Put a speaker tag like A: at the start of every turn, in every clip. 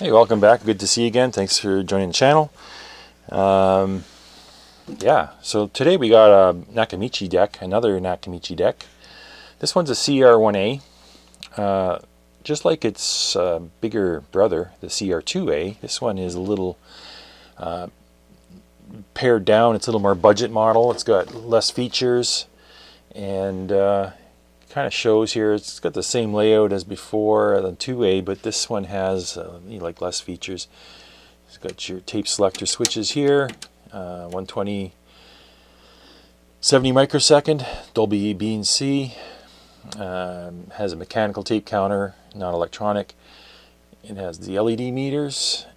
A: Hey, welcome back. Good to see you again. Thanks for joining the channel. Yeah, so today we got a Nakamichi deck, another Nakamichi deck. This one's a CR-1A. Just like its bigger brother, the CR-2A, this one is a little pared down. It's a little more budget model. It's got less features, and kind of shows here it's got the same layout as before, the 2A, but this one has like less features. It's got your tape selector switches here, 120 70 microsecond Dolby B and C, has a mechanical tape counter, not electronic. It has the LED meters.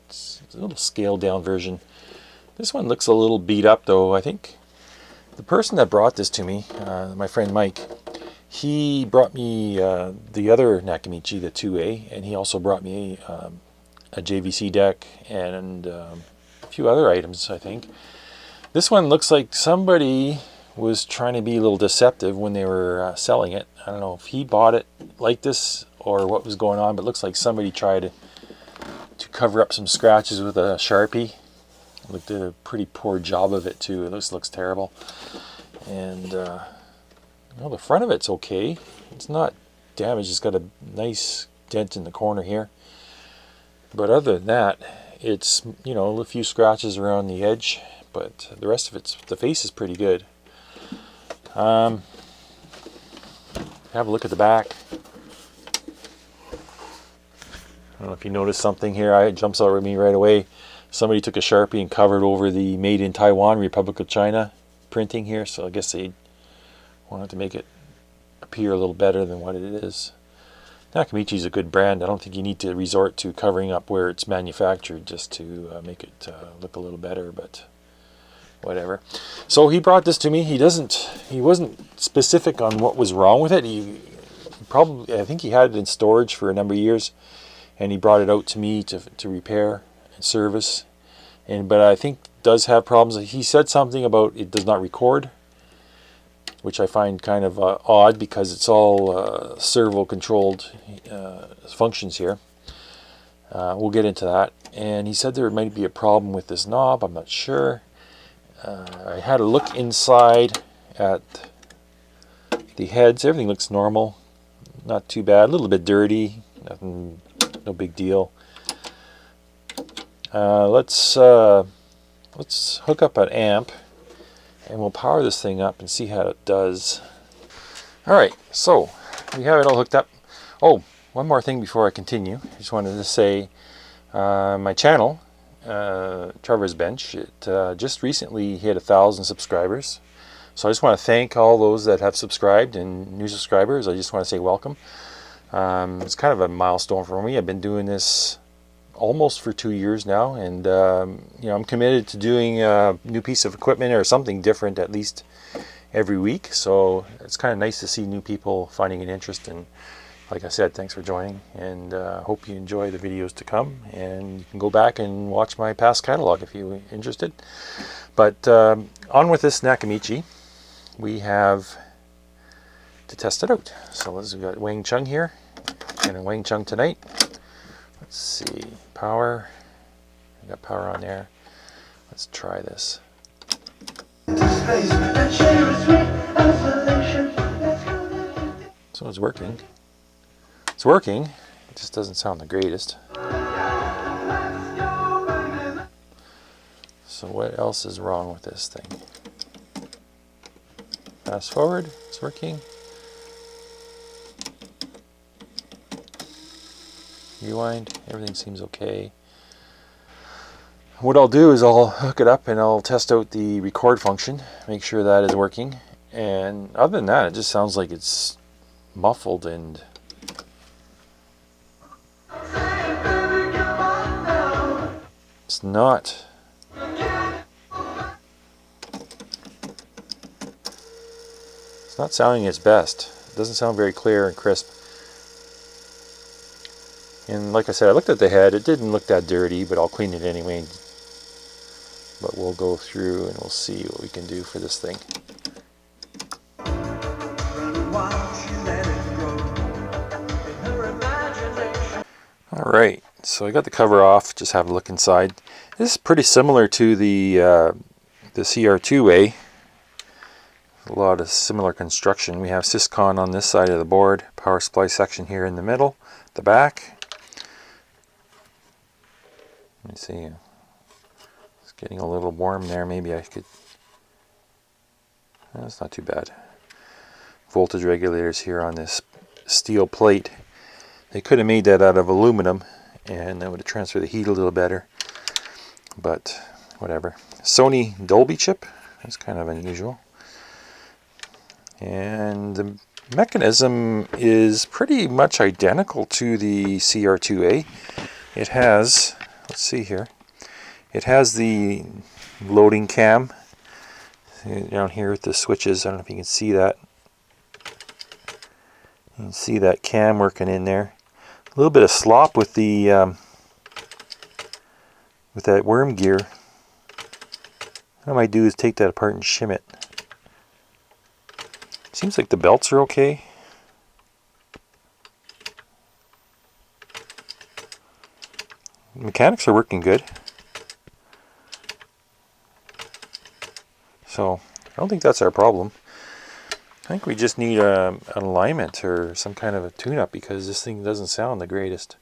A: It's a little scaled down version. This one looks a little beat up though. I think the person that brought this to me, my friend Mike, he brought me the other Nakamichi, the 2A, and he also brought me a JVC deck and a few other items, I think. This one looks like somebody was trying to be a little deceptive when they were selling it. I don't know if he bought it like this or what was going on, but it looks like somebody tried to cover up some scratches with a Sharpie. Did a pretty poor job of it too. This looks terrible. And well, the front of it's okay. It's not damaged. It's got a nice dent in the corner here. But other than that, it's, you know, a few scratches around the edge, but the rest of it's, the face is pretty good. Have a look at the back. I don't know if you noticed something here. It jumps out at me right away. Somebody took a Sharpie and covered over the Made in Taiwan, Republic of China printing here, so I guess they wanted to make it appear a little better than what it is. Nakamichi is a good brand. I don't think you need to resort to covering up where it's manufactured just to make it look a little better, but whatever. So he brought this to me. He wasn't specific on what was wrong with it. He probably, I think he had it in storage for a number of years, and he brought it out to me to repair and service, but I think does have problems. He said something about it does not record, which I find kind of odd because it's all servo controlled functions here. We'll get into that. And he said there might be a problem with this knob. I'm not sure. I had a look inside at the heads. Everything looks normal, not too bad. A little bit dirty, nothing, no big deal. Let's hook up an amp and we'll power this thing up and see how it does. Alright, so we have it all hooked up. Oh, one more thing before I continue. I just wanted to say my channel, Trevor's Bench, it just recently hit 1,000 subscribers. So I just want to thank all those that have subscribed and new subscribers. I just want to say welcome. It's kind of a milestone for me. I've been doing this almost for 2 years now, and you know, I'm committed to doing a new piece of equipment or something different at least every week. So it's kind of nice to see new people finding an interest, and like I said, thanks for joining, and hope you enjoy the videos to come, and you can go back and watch my past catalog if you're interested. But on with this Nakamichi, we have to test it out. So we've got Wang Chung here, and a Wang Chung tonight. Let's see, power. I got power on there. Let's try this. So it's working. It's working. It just doesn't sound the greatest. So what else is wrong with this thing? Fast forward. It's working. Rewind, everything seems okay. What I'll do is I'll hook it up and I'll test out the record function, make sure that is working, and other than that it just sounds like it's muffled and it's not sounding its best. It doesn't sound very clear and crisp. And like I said, I looked at the head. It didn't look that dirty, but I'll clean it anyway. But we'll go through and we'll see what we can do for this thing. Alright, so I got the cover off, just have a look inside. This is pretty similar to the CR-2A. A lot of similar construction. We have Syscon on this side of the board, power supply section here in the middle, the back. Let me see, it's getting a little warm there, maybe I could, that's not too bad. Voltage regulators here on this steel plate. They could have made that out of aluminum and that would have transferred the heat a little better, but whatever. Sony Dolby chip, that's kind of unusual. And the mechanism is pretty much identical to the CR-2A. It has, let's see here, it has the loading cam down here with the switches. I don't know if you can see that. You can see that cam working in there. A little bit of slop with the with that worm gear. What I might do is take that apart and shim it. Seems like the belts are okay. The mechanics are working good. So I don't think that's our problem. I think we just need an alignment or some kind of a tune-up because this thing doesn't sound the greatest.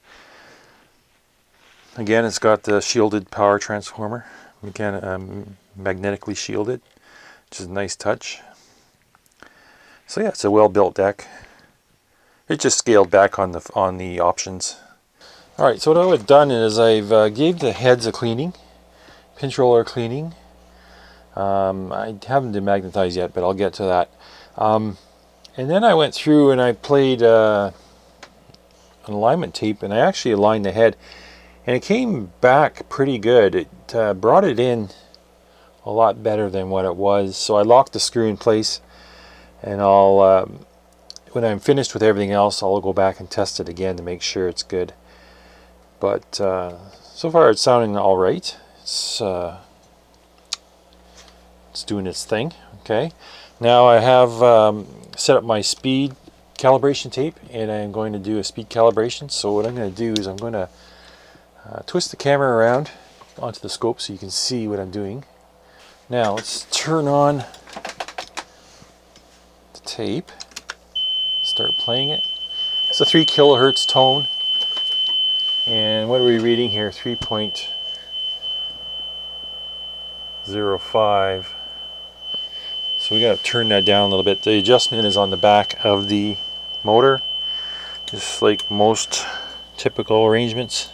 A: Again, it's got the shielded power transformer, magnetically shielded, which is a nice touch. So yeah, it's a well-built deck. It just scaled back on the options. All right, so what I've done is I've gave the heads a cleaning, pinch roller cleaning. I haven't demagnetized yet, but I'll get to that. And then I went through and I played an alignment tape, and I actually aligned the head, and it came back pretty good. It brought it in a lot better than what it was. So I locked the screw in place, and I'll when I'm finished with everything else, I'll go back and test it again to make sure it's good. But so far it's sounding all right. It's doing its thing. Okay. Now I have set up my speed calibration tape, and I'm going to do a speed calibration. So what I'm going to do is I'm going to twist the camera around onto the scope so you can see what I'm doing. Now let's turn on the tape, start playing it. It's a 3 kilohertz tone, and what are we reading here? 3.05. So we got to turn that down a little bit. The adjustment is on the back of the motor, just like most typical arrangements.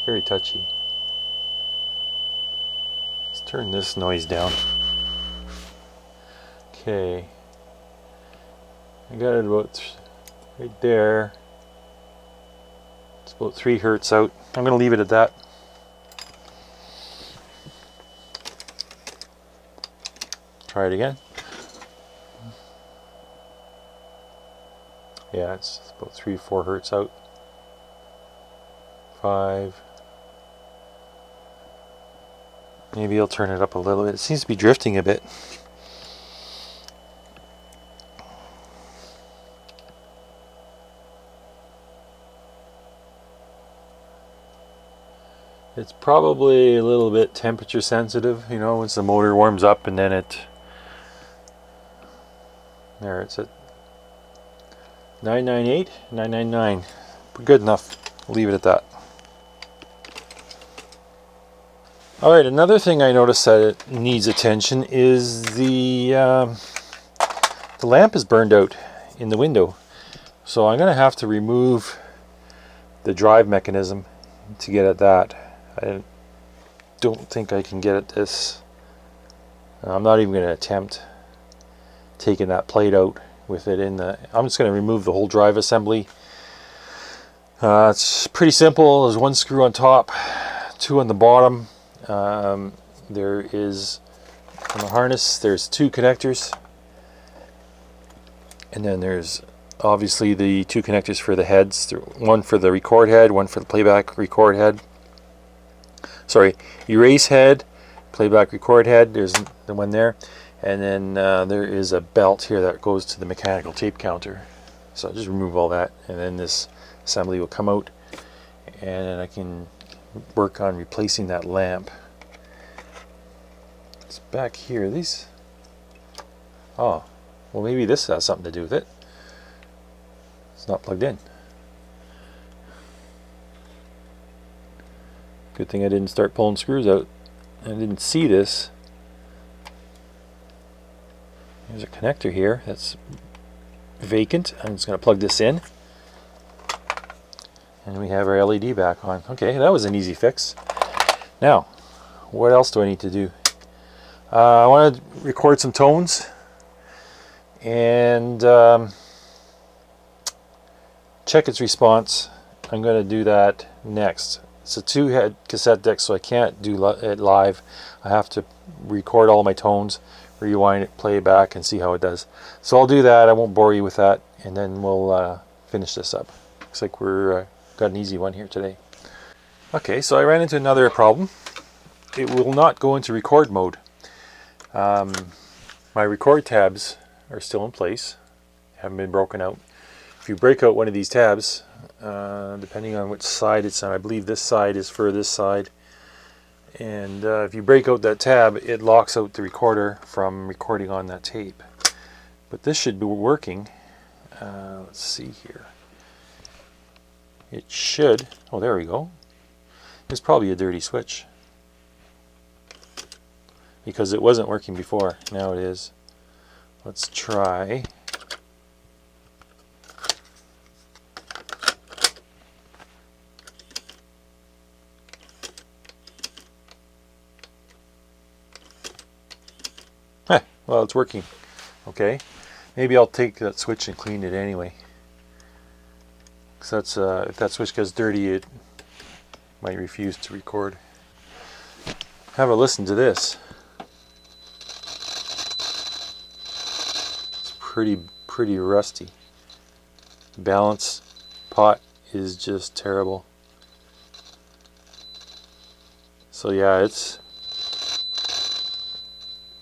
A: Very touchy. Let's turn this noise down. Okay. I got it about right there. It's about 3 hertz out. I'm going to leave it at that. Try it again. Yeah, it's about 3-4 hertz out. 5. Maybe I'll turn it up a little bit. It seems to be drifting a bit. It's probably a little bit temperature sensitive, you know, once the motor warms up, and then there it's at 998, 999. Good enough. Leave it at that. Alright, another thing I noticed that it needs attention is the lamp is burned out in the window. So I'm going to have to remove the drive mechanism to get at that. I don't think I can get at this. I'm not even going to attempt taking that plate out with it in the... I'm just going to remove the whole drive assembly. It's pretty simple. There's 1 screw on top, 2 on the bottom. There is, on the harness, there's 2 connectors. And then there's obviously the 2 connectors for the heads. One for the record head, one for the playback record head. Sorry, erase head, playback record head. There's the one there, and then there is a belt here that goes to the mechanical tape counter. So I'll just remove all that, and then this assembly will come out, and I can work on replacing that lamp. It's back here. These, oh, well, maybe this has something to do with it. It's not plugged in. Good thing I didn't start pulling screws out. I didn't see this. There's a connector here that's vacant. I'm just going to plug this in. And we have our LED back on. Okay, that was an easy fix. Now, what else do I need to do? I want to record some tones and check its response. I'm going to do that next. It's a 2-head cassette deck, so I can't do it live. I have to record all my tones, rewind it, play it back, and see how it does. So I'll do that. I won't bore you with that, and then we'll finish this up. Looks like we're got an easy one here today. Okay, so I ran into another problem. It will not go into record mode. My record tabs are still in place, haven't been broken out. If you break out one of these tabs, depending on which side it's on, I believe this side is for this side, and if you break out that tab, it locks out the recorder from recording on that tape. But this should be working. Let's see here. It should. Oh, there we go. It's probably a dirty switch, because it wasn't working before. Now it is. Let's try. Well, it's working. Okay, maybe I'll take that switch and clean it anyway. Because that's if that switch gets dirty, it might refuse to record. Have a listen to this. It's pretty rusty. Balance pot is just terrible. So yeah, it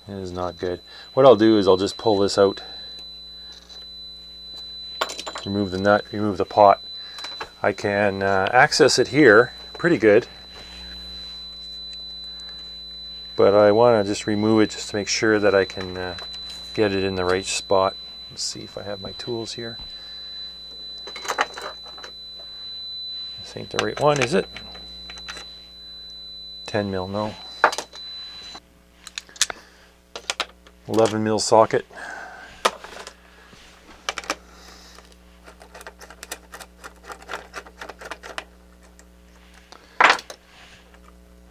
A: is not good. What I'll do is I'll just pull this out, remove the nut, remove the pot. I can access it here pretty good, but I want to just remove it just to make sure that I can get it in the right spot. Let's see if I have my tools here. This ain't the right one, is it? 10 mil, no. 11 mil socket.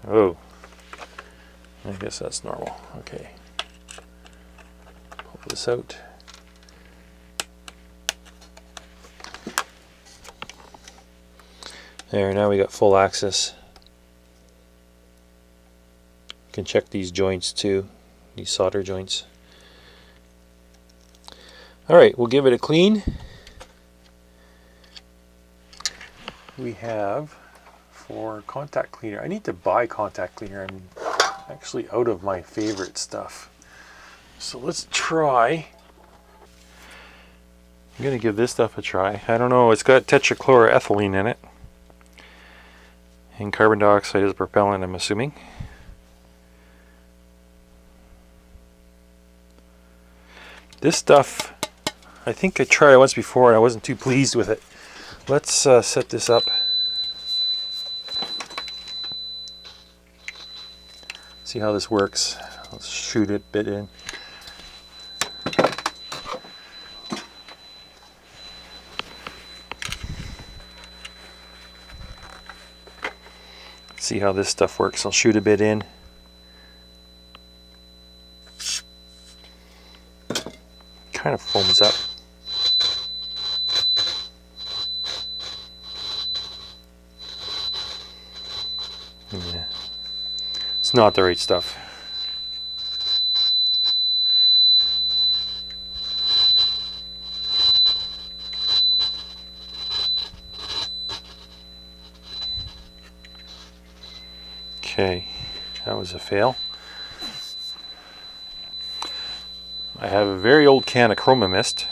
A: Oh, I guess that's normal. Okay, pull this out. There, now we got full access. You can check these joints too, these solder joints. Alright, we'll give it a clean. We have for contact cleaner. I need to buy contact cleaner. I'm actually out of my favorite stuff. So let's try. I'm going to give this stuff a try. I don't know, it's got tetrachloroethylene in it. And carbon dioxide is a propellant, I'm assuming. This stuff, I think I tried it once before and I wasn't too pleased with it. Let's set this up. See how this works. Let's shoot it a bit in. See how this stuff works. I'll shoot a bit in. Kind of foams up. Yeah. It's not the right stuff. Okay, that was a fail. I have a very old can of Chroma Mist.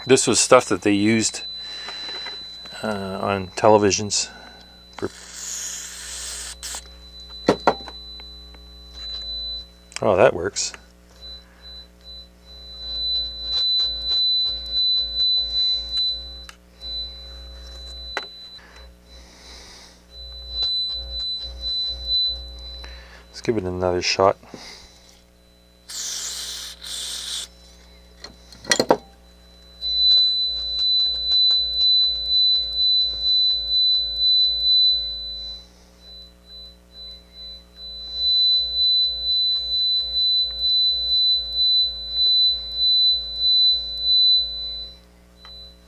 A: This was stuff that they used on televisions. Oh, that works. Let's give it another shot.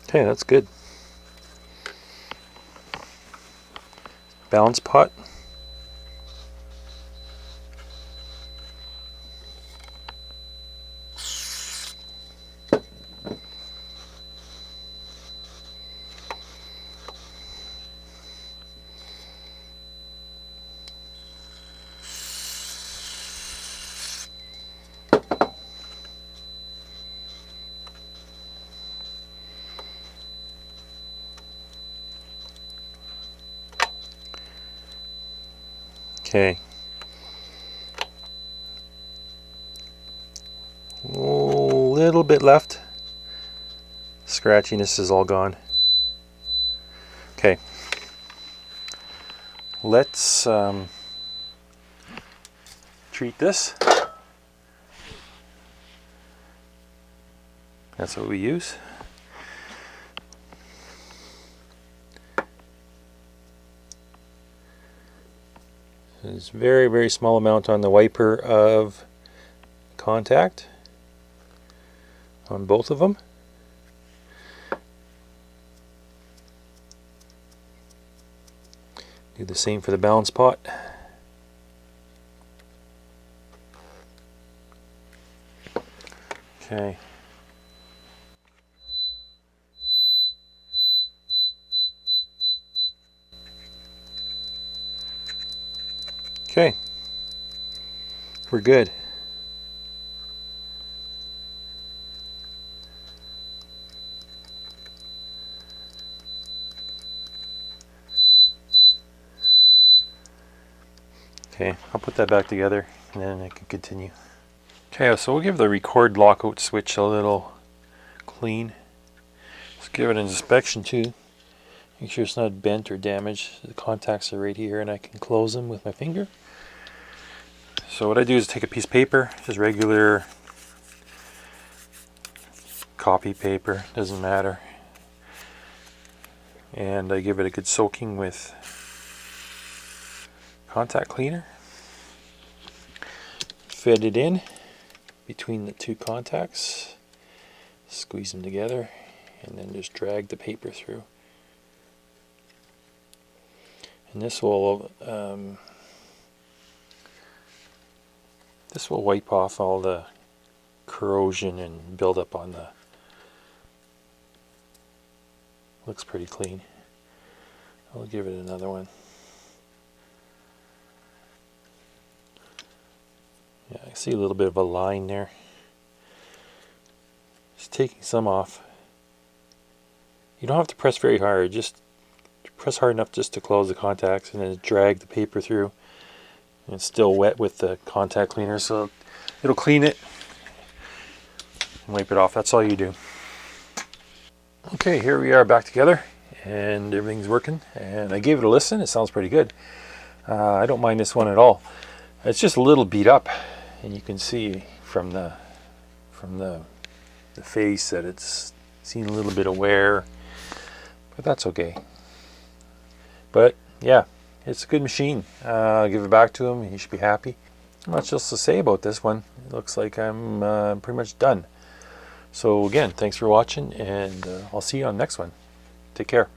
A: Okay, that's good. Balance pot. Okay. A little bit left. Scratchiness is all gone. Okay. Let's treat this. That's what we use. There's very, very small amount on the wiper of contact on both of them. Do the same for the balance pot. Okay. Okay. We're good. Okay, I'll put that back together and then I can continue. Okay, so we'll give the record lockout switch a little clean. Let's give it an inspection too. Make sure it's not bent or damaged. The contacts are right here and I can close them with my finger. So what I do is take a piece of paper, just regular copy paper, doesn't matter. And I give it a good soaking with contact cleaner. Fit it in between the two contacts, squeeze them together, and then just drag the paper through. And this will wipe off all the corrosion and buildup on the. Looks pretty clean. I'll give it another one. Yeah, I see a little bit of a line there. Just taking some off. You don't have to press very hard, just press hard enough just to close the contacts and then drag the paper through. And it's still wet with the contact cleaner, so it'll clean it and wipe it off. That's all you do. Okay, here we are back together and everything's working, and I gave it a listen. It sounds pretty good. I don't mind this one at all. It's just a little beat up, and you can see from the face that it's seen a little bit of wear, but that's okay. But yeah, it's a good machine. I'll give it back to him. He should be happy. Not much else to say about this one. It looks like I'm pretty much done. So again, thanks for watching, and I'll see you on the next one. Take care.